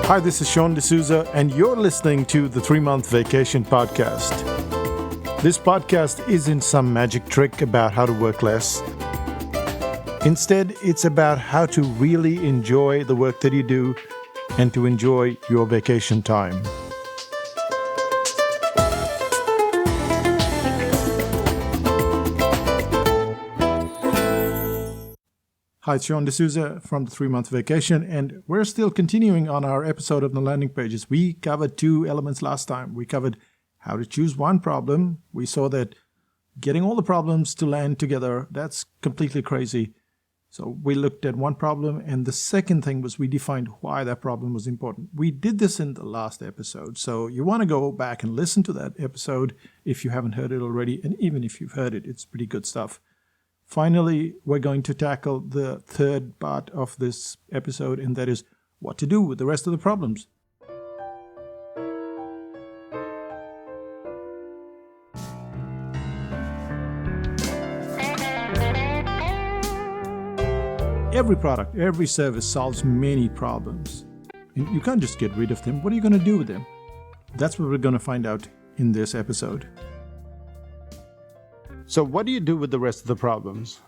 Hi, this is Sean D'Souza, and you're listening to the 3-Month Vacation Podcast. This podcast isn't some magic trick about how to work less. Instead, it's about how to really enjoy the work that you do and to enjoy your vacation time. Hi, it's Sean D'Souza from the 3-Month Vacation, and we're still continuing on our episode of the landing pages. We covered 2 elements last time. We covered how to choose one problem. We saw that getting all the problems to land together, that's completely crazy. So we looked at one problem, and the second thing was we defined why that problem was important. We did this in the last episode, so you want to go back and listen to that episode if you haven't heard it already, and even if you've heard it, it's pretty good stuff. Finally, we're going to tackle the third part of this episode, and that is what to do with the rest of the problems. Every product, every service solves many problems. And you can't just get rid of them. What are you going to do with them? That's what we're going to find out in this episode. So what do you do with the rest of the problems?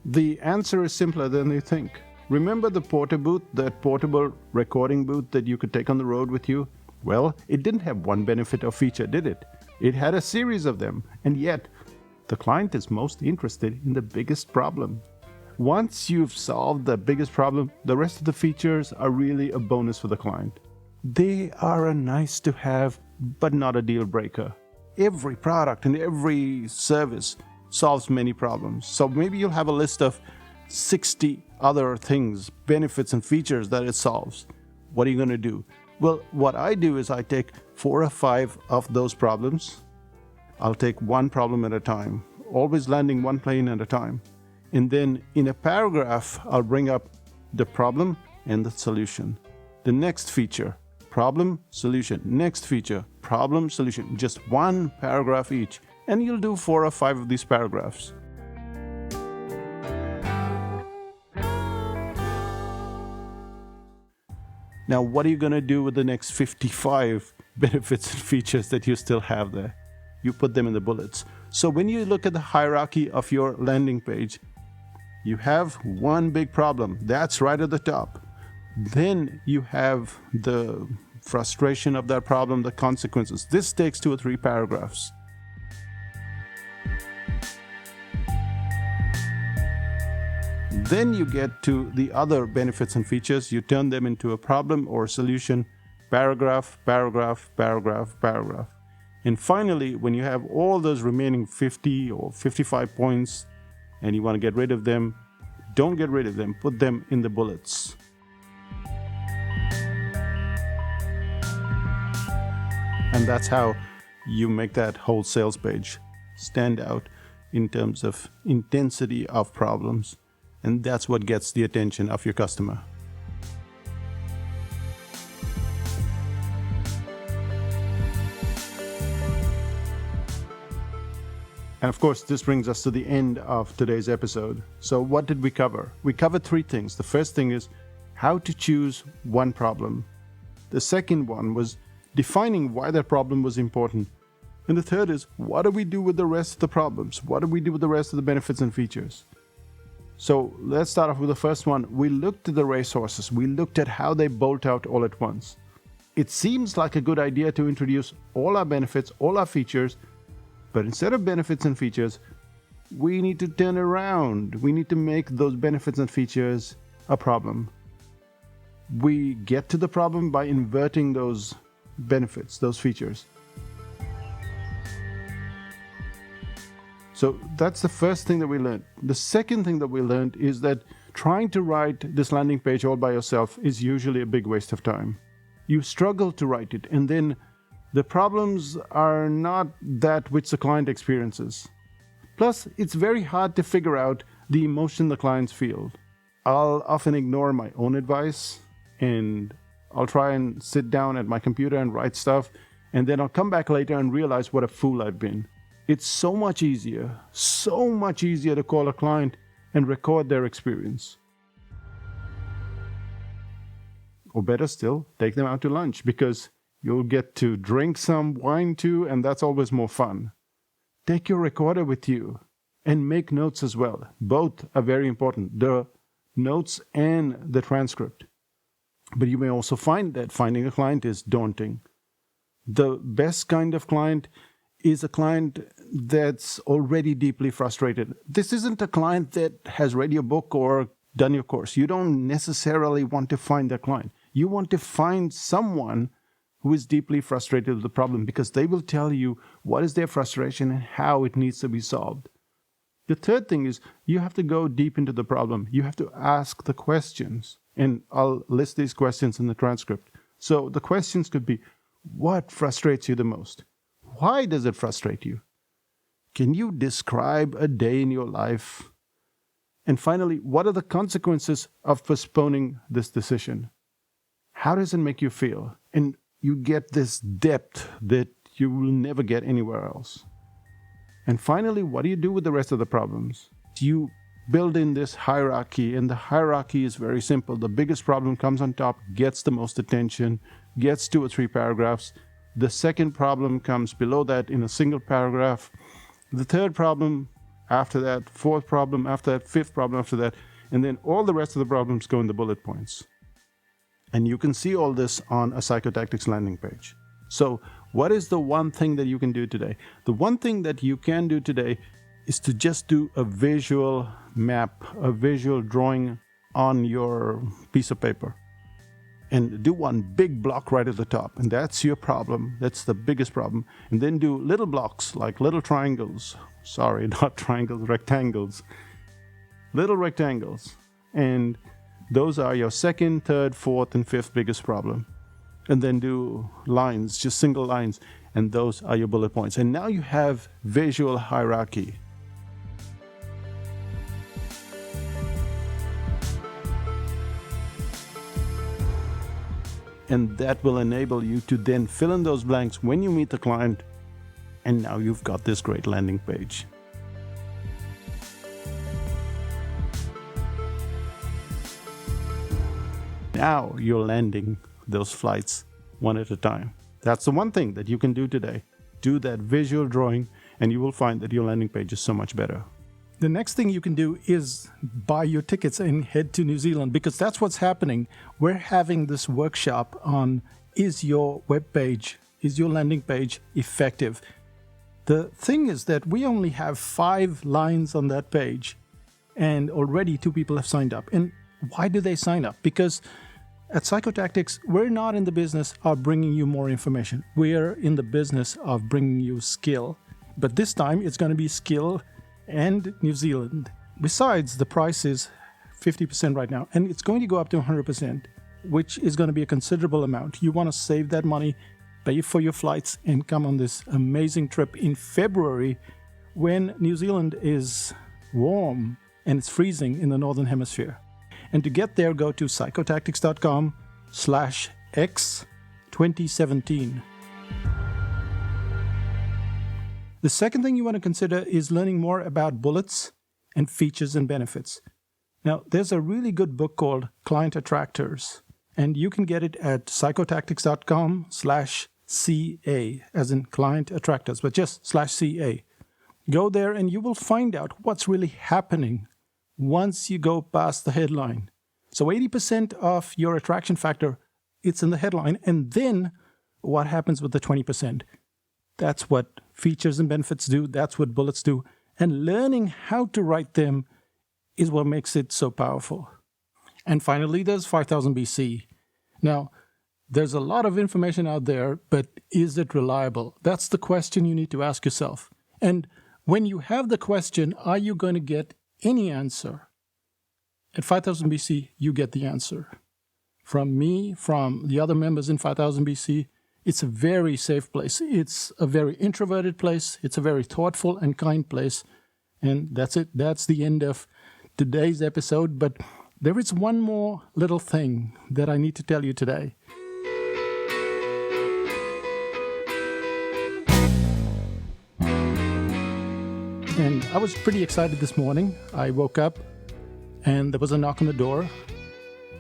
The answer is simpler than you think. Remember the porter booth, that portable recording booth that you could take on the road with you? Well, it didn't have one benefit or feature, did it? It had a series of them, and yet the client is most interested in the biggest problem. Once you've solved the biggest problem, the rest of the features are really a bonus for the client. They are a nice to have, but not a deal breaker. Every product and every service solves many problems. So maybe you'll have a list of 60 other things, benefits and features that it solves. What are you going to do? Well, what I do is I take 4 or 5 of those problems. I'll take one problem at a time, always landing one plane at a time. And then in a paragraph, I'll bring up the problem and the solution. The next feature, problem, solution. Next feature, problem, solution. Just one paragraph each. And you'll do 4 or 5 of these paragraphs. Now, what are you going to do with the next 55 benefits and features that you still have there? You put them in the bullets. So when you look at the hierarchy of your landing page, you have one big problem. That's right at the top. Then you have the frustration of that problem, the consequences. This takes 2 or 3 paragraphs. Then you get to the other benefits and features. You turn them into a problem or a solution, paragraph, paragraph, paragraph, paragraph. And finally, when you have all those remaining 50 or 55 points and you want to get rid of them, don't get rid of them. Put them in the bullets. And that's how you make that whole sales page stand out in terms of intensity of problems. And that's what gets the attention of your customer. And of course, this brings us to the end of today's episode. So what did we cover? We covered 3 things. The first thing is how to choose one problem. The second one was defining why that problem was important. And the third is, what do we do with the rest of the problems? What do we do with the rest of the benefits and features? So let's start off with the first one. We looked at the racehorses. We looked at how they bolt out all at once. It seems like a good idea to introduce all our benefits, all our features, but instead of benefits and features, we need to turn around. We need to make those benefits and features a problem. We get to the problem by inverting those benefits, those features. So that's the first thing that we learned. The second thing that we learned is that trying to write this landing page all by yourself is usually a big waste of time. You struggle to write it, and then the problems are not that which the client experiences. Plus, it's very hard to figure out the emotion the clients feel. I'll often ignore my own advice, and I'll try and sit down at my computer and write stuff, and then I'll come back later and realize what a fool I've been. It's so much easier to call a client and record their experience. Or better still, take them out to lunch because you'll get to drink some wine too, and that's always more fun. Take your recorder with you and make notes as well. Both are very important, the notes and the transcript. But you may also find that finding a client is daunting. The best kind of client is a client that's already deeply frustrated. This isn't a client that has read your book or done your course. You don't necessarily want to find that client. You want to find someone who is deeply frustrated with the problem because they will tell you what is their frustration and how it needs to be solved. The third thing is you have to go deep into the problem. You have to ask the questions. And I'll list these questions in the transcript. So the questions could be, what frustrates you the most? Why does it frustrate you? Can you describe a day in your life? And finally, what are the consequences of postponing this decision? How does it make you feel? And you get this depth that you will never get anywhere else. And finally, what do you do with the rest of the problems? You build in this hierarchy, and the hierarchy is very simple. The biggest problem comes on top, gets the most attention, gets 2 or 3 paragraphs. The second problem comes below that in a single paragraph. The third problem after that, fourth problem after that, fifth problem after that, and then all the rest of the problems go in the bullet points. And you can see all this on a Psychotactics landing page. So what is the one thing that you can do today? The one thing that you can do today is to just do a visual map, a visual drawing on your piece of paper. And do one big block right at the top. And that's your problem. That's the biggest problem. And then do little blocks like little triangles. Sorry, not triangles, rectangles. Little rectangles. And those are your second, third, fourth, and fifth biggest problem. And then do lines, just single lines. And those are your bullet points. And now you have visual hierarchy. And that will enable you to then fill in those blanks when you meet the client. And now you've got this great landing page. Now you're landing those flights one at a time. That's the one thing that you can do today. Do that visual drawing and you will find that your landing page is so much better. The next thing you can do is buy your tickets and head to New Zealand, because that's what's happening. We're having this workshop on, is your web page, is your landing page effective? The thing is that we only have 5 lines on that page, and already 2 people have signed up. And why do they sign up? Because at Psychotactics, we're not in the business of bringing you more information. We're in the business of bringing you skill. But this time it's going to be skill and New Zealand. Besides, the price is 50% right now, and it's going to go up to 100%, which is going to be a considerable amount. You want to save that money, pay for your flights, and come on this amazing trip in February when New Zealand is warm and it's freezing in the Northern Hemisphere. And to get there, go to psychotactics.com/x2017. The second thing you want to consider is learning more about bullets and features and benefits. Now, there's a really good book called Client Attractors, and you can get it at psychotactics.com/CA, as in Client Attractors, but just /CA. Go there and you will find out what's really happening once you go past the headline. So 80% of your attraction factor, it's in the headline, and then what happens with the 20%? That's what features and benefits do. That's what bullets do. And learning how to write them is what makes it so powerful. And finally, there's 5000 BC. Now, there's a lot of information out there, but is it reliable? That's the question you need to ask yourself. And when you have the question, are you going to get any answer? At 5000 BC, you get the answer. From me, from the other members in 5000 BC, it's a very safe place. It's a very introverted place. It's a very thoughtful and kind place. And that's it. That's the end of today's episode. But there is one more little thing that I need to tell you today. And I was pretty excited this morning. I woke up and there was a knock on the door.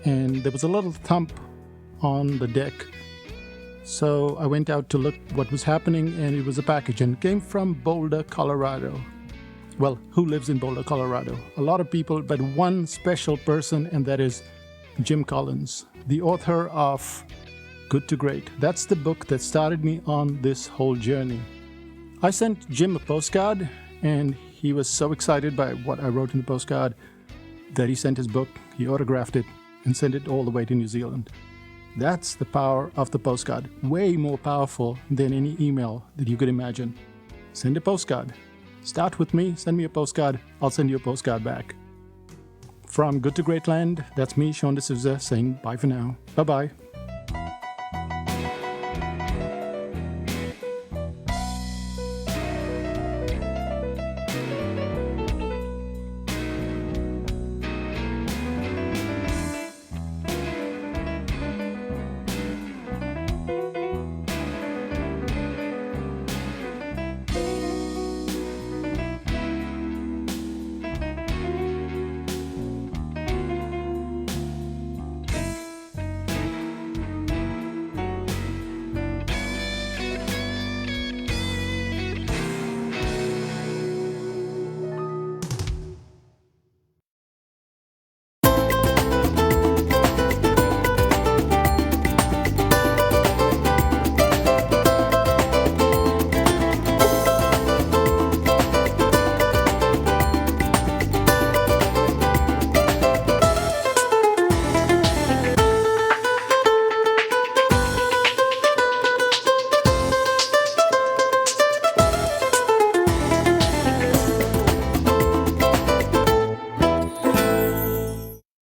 And there was a little thump on the deck. So I went out to look what was happening, and it was a package, and it came from Boulder, Colorado. Well, who lives in Boulder, Colorado? A lot of people, but one special person, and that is Jim Collins, the author of Good to Great. That's the book that started me on this whole journey. I sent Jim a postcard, and he was so excited by what I wrote in the postcard that he sent his book, he autographed it, and sent it all the way to New Zealand. That's the power of the postcard. Way more powerful than any email that you could imagine. Send a postcard. Start with me, send me a postcard, I'll send you a postcard back. From Good to Great Land, that's me, Sean D'Souza, saying bye for now. Bye-bye.